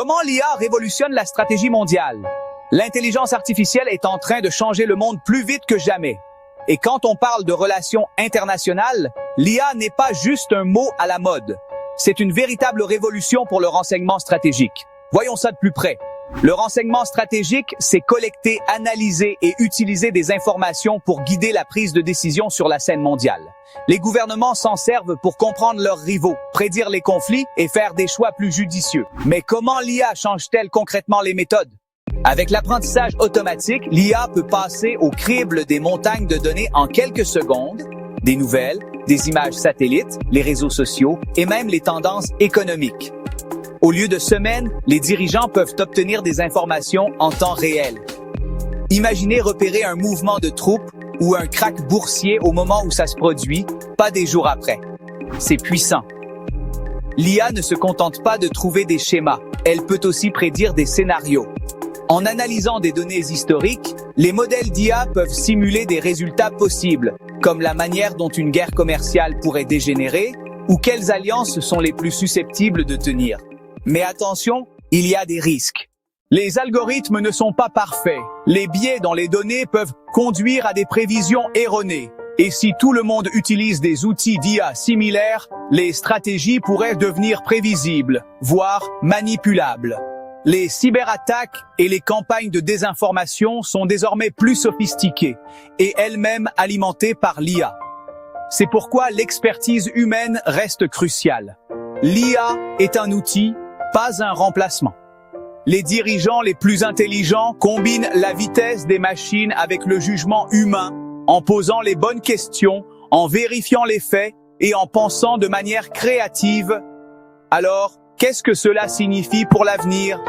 Comment l'IA révolutionne la stratégie mondiale? L'intelligence artificielle est en train de changer le monde plus vite que jamais. Et quand on parle de relations internationales, l'IA n'est pas juste un mot à la mode. C'est une véritable révolution pour le renseignement stratégique. Voyons ça de plus près. Le renseignement stratégique, c'est collecter, analyser et utiliser des informations pour guider la prise de décision sur la scène mondiale. Les gouvernements s'en servent pour comprendre leurs rivaux, prédire les conflits et faire des choix plus judicieux. Mais comment l'IA change-t-elle concrètement les méthodes? Avec l'apprentissage automatique, l'IA peut passer au crible des montagnes de données en quelques secondes, des nouvelles, des images satellites, les réseaux sociaux et même les tendances économiques. Au lieu de semaines, les dirigeants peuvent obtenir des informations en temps réel. Imaginez repérer un mouvement de troupes ou un krach boursier au moment où ça se produit, pas des jours après. C'est puissant. L'IA ne se contente pas de trouver des schémas, elle peut aussi prédire des scénarios. En analysant des données historiques, les modèles d'IA peuvent simuler des résultats possibles, comme la manière dont une guerre commerciale pourrait dégénérer ou quelles alliances sont les plus susceptibles de tenir. Mais attention, il y a des risques. Les algorithmes ne sont pas parfaits. Les biais dans les données peuvent conduire à des prévisions erronées. Et si tout le monde utilise des outils d'IA similaires, les stratégies pourraient devenir prévisibles, voire manipulables. Les cyberattaques et les campagnes de désinformation sont désormais plus sophistiquées et elles-mêmes alimentées par l'IA. C'est pourquoi l'expertise humaine reste cruciale. L'IA est un outil, pas un remplacement. Les dirigeants les plus intelligents combinent la vitesse des machines avec le jugement humain, en posant les bonnes questions, en vérifiant les faits et en pensant de manière créative. Alors, qu'est-ce que cela signifie pour l'avenir?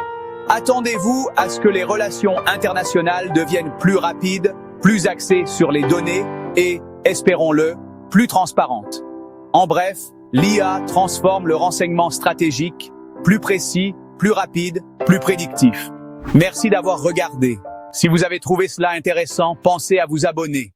Attendez-vous à ce que les relations internationales deviennent plus rapides, plus axées sur les données et, espérons-le, plus transparentes. En bref, l'IA transforme le renseignement stratégique, plus précis, plus rapide, plus prédictif. Merci d'avoir regardé. Si vous avez trouvé cela intéressant, pensez à vous abonner.